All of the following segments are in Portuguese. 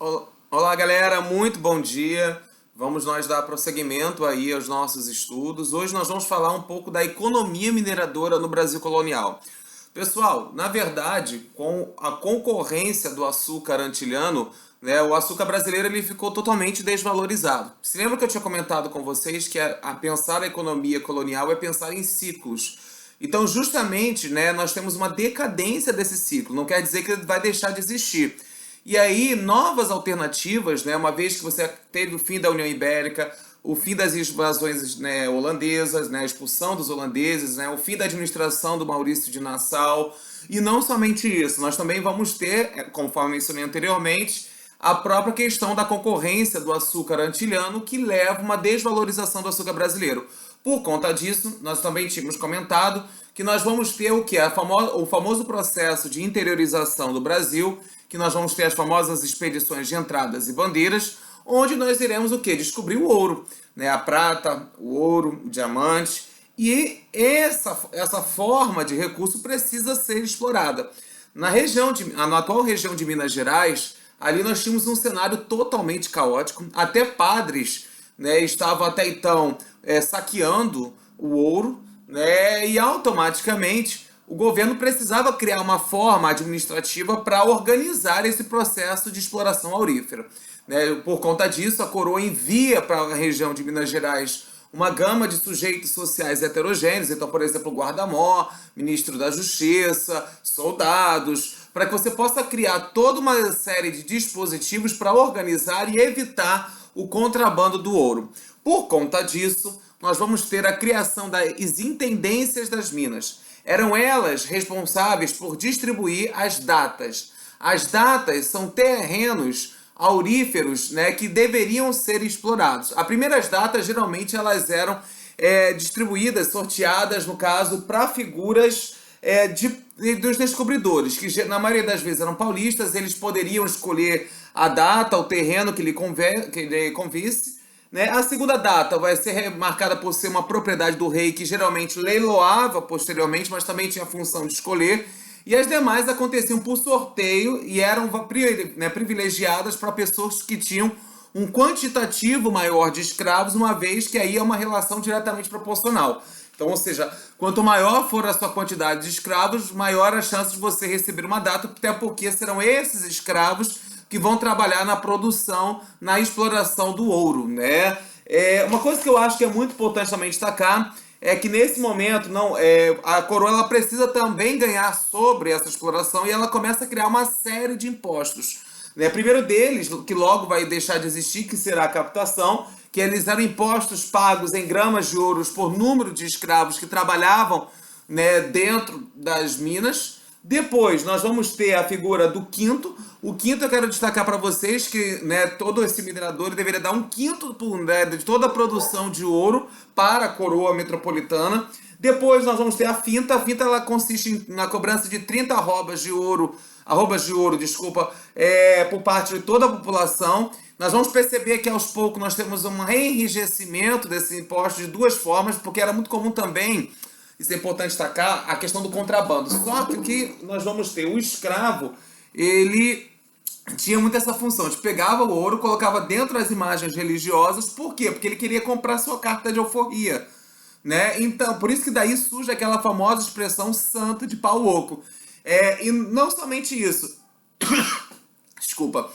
Olá, galera, muito bom dia. Vamos nós dar prosseguimento aí aos nossos estudos. Hoje nós vamos falar um pouco da economia mineradora no Brasil colonial. Pessoal, na verdade, com a concorrência do açúcar antilhano, né, o açúcar brasileiro ele ficou totalmente desvalorizado. Se lembra que eu tinha comentado com vocês que a pensar a economia colonial é pensar em ciclos. Então, justamente, né, nós temos uma decadência desse ciclo. Não quer dizer que ele vai deixar de existir. E aí, novas alternativas, né, uma vez que você teve o fim da União Ibérica, o fim das invasões, né, holandesas, né, a expulsão dos holandeses, né, o fim da administração do Maurício de Nassau, e não somente isso, nós também vamos ter, conforme mencionei anteriormente, a própria questão da concorrência do açúcar antilhano, que leva uma desvalorização do açúcar brasileiro. Por conta disso, nós também tínhamos comentado que nós vamos ter o que? O famoso processo de interiorização do Brasil, que nós vamos ter as famosas expedições de entradas e bandeiras, onde nós iremos o quê? Descobrir o ouro, né? A prata, o ouro, o diamante, e essa forma de recurso precisa ser explorada. Na atual região de Minas Gerais, ali nós tínhamos um cenário totalmente caótico, até padres, né, estavam até então saqueando o ouro, né, e automaticamente o governo precisava criar uma forma administrativa para organizar esse processo de exploração aurífera. Né? Por conta disso, a coroa envia para a região de Minas Gerais uma gama de sujeitos sociais heterogêneos, então, por exemplo, guarda-mor, ministro da Justiça, soldados, para que você possa criar toda uma série de dispositivos para organizar e evitar o contrabando do ouro. Por conta disso, nós vamos ter a criação das intendências das minas. Eram elas responsáveis por distribuir as datas. As datas são terrenos auríferos, né, que deveriam ser explorados. As primeiras datas, geralmente, elas eram distribuídas, sorteadas, no caso, para figuras dos descobridores, que na maioria das vezes eram paulistas. Eles poderiam escolher a data, o terreno que lhe convisse. Né? A segunda data vai ser marcada por ser uma propriedade do rei, que geralmente leiloava posteriormente, mas também tinha a função de escolher. E as demais aconteciam por sorteio e eram privilegiadas para pessoas que tinham um quantitativo maior de escravos, uma vez que aí é uma relação diretamente proporcional. Então, ou seja, quanto maior for a sua quantidade de escravos, maior a chance de você receber uma data, até porque serão esses escravos que vão trabalhar na produção, na exploração do ouro, né? Uma coisa que eu acho que é muito importante também destacar é que nesse momento a coroa ela precisa também ganhar sobre essa exploração, e ela começa a criar uma série de impostos. Né? Primeiro deles, que logo vai deixar de existir, que será a captação, que eles eram impostos pagos em gramas de ouro por número de escravos que trabalhavam, né, dentro das minas. Depois nós vamos ter a figura do quinto. O quinto eu quero destacar para vocês que, né, todo esse minerador deveria dar um quinto, né, de toda a produção de ouro para a coroa metropolitana. Depois nós vamos ter a finta. A finta ela consiste na cobrança de 30 arrobas de ouro, por parte de toda a população. Nós vamos perceber que aos poucos nós temos um enrijecimento desse imposto de duas formas, porque era muito comum também, isso é importante destacar, a questão do contrabando. Só que o que nós vamos ter? O escravo, ele tinha muito essa função de pegava o ouro, colocava dentro das imagens religiosas. Por quê? Porque ele queria comprar sua carta de alforria. Né? Então, por isso que daí surge aquela famosa expressão santo de pau oco. E não somente isso. Desculpa.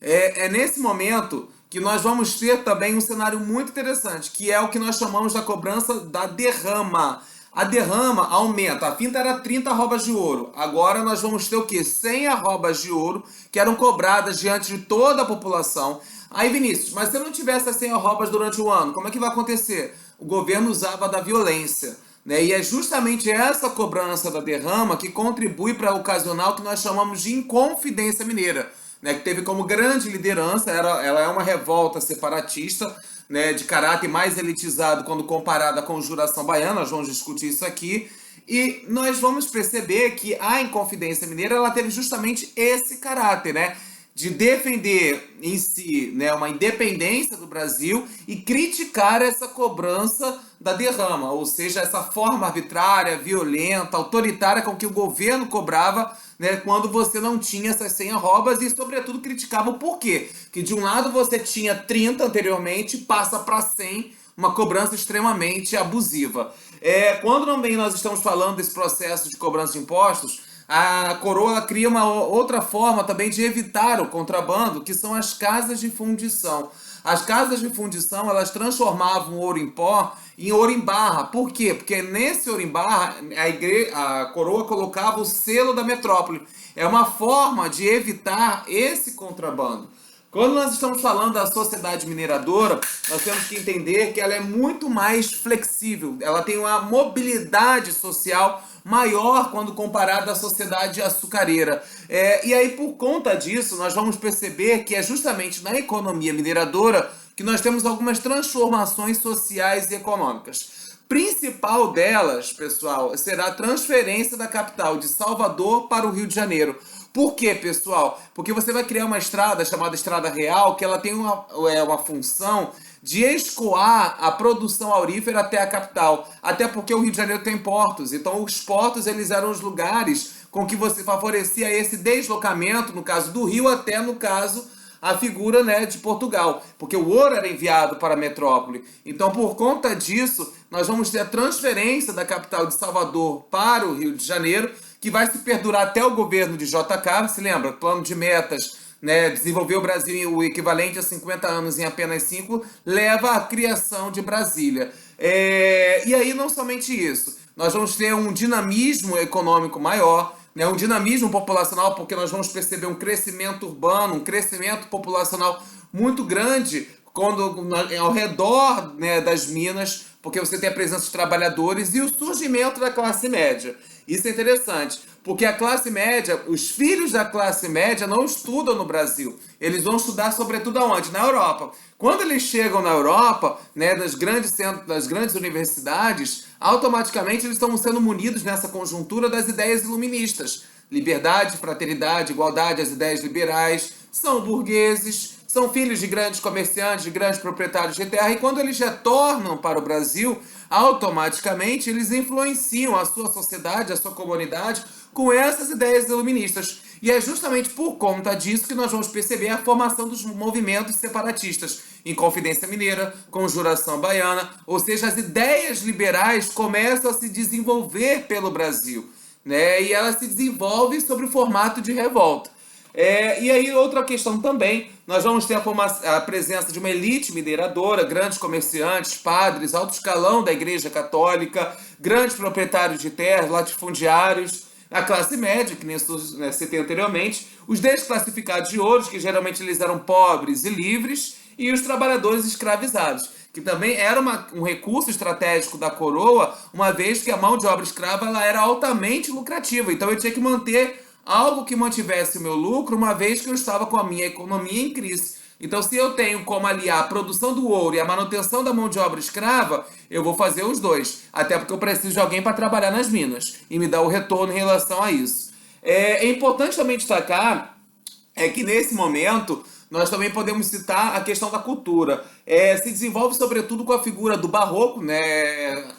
É nesse momento que nós vamos ter também um cenário muito interessante, que é o que nós chamamos da cobrança da derrama. A derrama aumenta. A finta era 30 arrobas de ouro. Agora nós vamos ter o quê? 100 arrobas de ouro que eram cobradas diante de toda a população. Aí, Vinícius, mas se eu não tivesse as 100 arrobas durante o ano, como é que vai acontecer? O governo usava da violência. Né? E é justamente essa cobrança da derrama que contribui para ocasionar o que nós chamamos de Inconfidência Mineira. Né, que teve como grande liderança, ela é uma revolta separatista, né, de caráter mais elitizado quando comparada com a Conjuração Baiana. Nós vamos discutir isso aqui, e nós vamos perceber que a Inconfidência Mineira ela teve justamente esse caráter, né, de defender em si, né, uma independência do Brasil e criticar essa cobrança da derrama, ou seja, essa forma arbitrária, violenta, autoritária com que o governo cobrava, né, quando você não tinha essas senha-roubas e, sobretudo, criticava o porquê. Que de um lado você tinha 30 anteriormente, passa para 100, uma cobrança extremamente abusiva. Quando também nós estamos falando desse processo de cobrança de impostos, a coroa cria uma outra forma também de evitar o contrabando, que são as casas de fundição. As casas de fundição, elas transformavam o ouro em pó em ouro em barra. Por quê? Porque nesse ouro em barra, a coroa colocava o selo da metrópole. É uma forma de evitar esse contrabando. Quando nós estamos falando da sociedade mineradora, nós temos que entender que ela é muito mais flexível. Ela tem uma mobilidade social maior quando comparada à sociedade açucareira. E aí, por conta disso, nós vamos perceber que é justamente na economia mineradora que nós temos algumas transformações sociais e econômicas. Principal delas, pessoal, será a transferência da capital de Salvador para o Rio de Janeiro. Por quê, pessoal? Porque você vai criar uma estrada chamada Estrada Real, que ela tem uma função de escoar a produção aurífera até a capital. Até porque o Rio de Janeiro tem portos. Então, os portos eles eram os lugares com que você favorecia esse deslocamento, no caso do Rio, até, no caso, a figura, né, de Portugal, porque o ouro era enviado para a metrópole. Então, por conta disso, nós vamos ter a transferência da capital de Salvador para o Rio de Janeiro, que vai se perdurar até o governo de JK, se lembra? Plano de metas, né, desenvolver o Brasil o equivalente a 50 anos em apenas 5, leva à criação de Brasília. E aí, não somente isso, nós vamos ter um dinamismo econômico maior, né, um dinamismo populacional, porque nós vamos perceber um crescimento urbano, um crescimento populacional muito grande ao redor, né, das minas, porque você tem a presença de trabalhadores e o surgimento da classe média. Isso é interessante, porque a classe média, os filhos da classe média não estudam no Brasil. Eles vão estudar sobretudo aonde? Na Europa. Quando eles chegam na Europa, né, das grandes centros, das grandes universidades, automaticamente eles estão sendo munidos nessa conjuntura das ideias iluministas. Liberdade, fraternidade, igualdade, as ideias liberais, são burgueses, são filhos de grandes comerciantes, de grandes proprietários de terra, e quando eles retornam para o Brasil, automaticamente eles influenciam a sua sociedade, a sua comunidade, com essas ideias iluministas. E é justamente por conta disso que nós vamos perceber a formação dos movimentos separatistas. Inconfidência Mineira, Conjuração Baiana, ou seja, as ideias liberais começam a se desenvolver pelo Brasil, né? E elas se desenvolvem sobre o formato de revolta. E aí, outra questão também, nós vamos ter a presença de uma elite mineradora, grandes comerciantes, padres, alto escalão da Igreja Católica, grandes proprietários de terras, latifundiários, a classe média, que nem citei anteriormente, os desclassificados de ouros, que geralmente eles eram pobres e livres, e os trabalhadores escravizados, que também era um recurso estratégico da coroa, uma vez que a mão de obra escrava ela era altamente lucrativa. Então eu tinha que manter algo que mantivesse o meu lucro, uma vez que eu estava com a minha economia em crise. Então, se eu tenho como aliar a produção do ouro e a manutenção da mão de obra escrava, eu vou fazer os dois. Até porque eu preciso de alguém para trabalhar nas minas e me dar o retorno em relação a isso. É importante também destacar que nesse momento nós também podemos citar a questão da cultura. Se desenvolve sobretudo com a figura do barroco, né?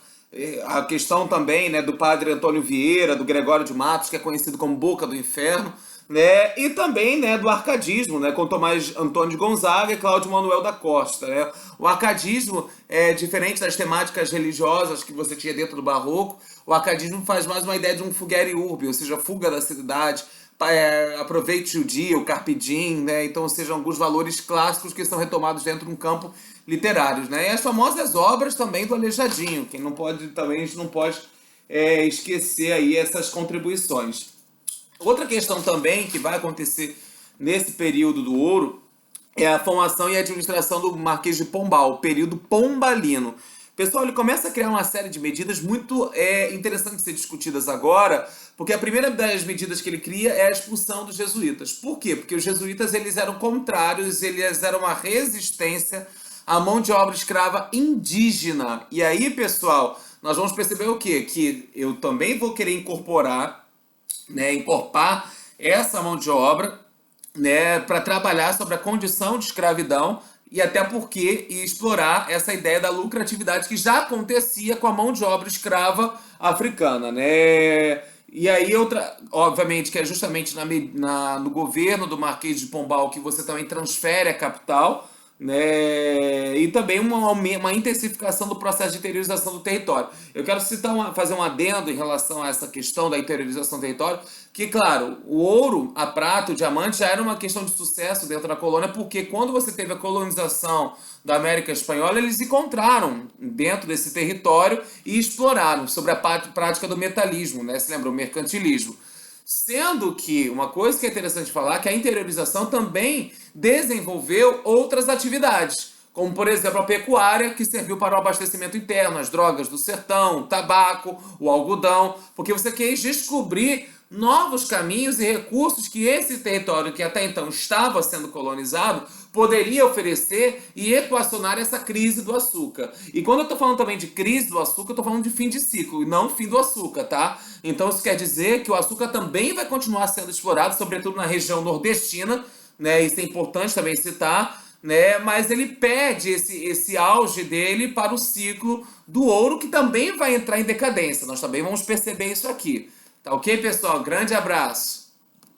A questão também, né, do padre Antônio Vieira, do Gregório de Matos, que é conhecido como Boca do Inferno, né, e também, né, do arcadismo, né, com Tomás Antônio de Gonzaga e Cláudio Manuel da Costa, né. O arcadismo é diferente das temáticas religiosas que você tinha dentro do barroco. O arcadismo faz mais uma ideia de um fugere urbi, ou seja, fuga da cidade, aproveite o dia, o carpe diem, né, então, ou seja, alguns valores clássicos que são retomados dentro de um campo literários, né? E as famosas obras também do Aleijadinho, que também a gente não pode esquecer aí essas contribuições. Outra questão também que vai acontecer nesse período do ouro é a formação e administração do Marquês de Pombal, o período pombalino. Pessoal, ele começa a criar uma série de medidas muito interessantes de ser discutidas agora, porque a primeira das medidas que ele cria é a expulsão dos jesuítas. Por quê? Porque os jesuítas eles eram contrários, eles eram uma resistência a mão de obra escrava indígena. E aí, pessoal, nós vamos perceber o quê? Que eu também vou querer incorporar essa mão de obra, né, para trabalhar sobre a condição de escravidão e até porque explorar essa ideia da lucratividade que já acontecia com a mão de obra escrava africana, né? E aí outra, obviamente, que é justamente no governo do Marquês de Pombal que você também transfere a capital, né? E também uma intensificação do processo de interiorização do território. Eu quero fazer um adendo em relação a essa questão da interiorização do território, que, claro, o ouro, a prata, o diamante já era uma questão de sucesso dentro da colônia, porque quando você teve a colonização da América Espanhola, eles encontraram dentro desse território e exploraram sobre a prática do metalismo, né? Se lembra, o mercantilismo. Sendo que uma coisa que é interessante falar é que a interiorização também desenvolveu outras atividades, como por exemplo a pecuária, que serviu para o abastecimento interno, as drogas do sertão, o tabaco, o algodão, porque você quis descobrir novos caminhos e recursos que esse território que até então estava sendo colonizado poderia oferecer e equacionar essa crise do açúcar. E quando eu estou falando também de crise do açúcar, eu estou falando de fim de ciclo, e não fim do açúcar, tá? Então isso quer dizer que o açúcar também vai continuar sendo explorado, sobretudo na região nordestina, né? Isso é importante também citar, né? Mas ele perde esse auge dele para o ciclo do ouro, que também vai entrar em decadência. Nós também vamos perceber isso aqui. Tá ok, pessoal? Grande abraço!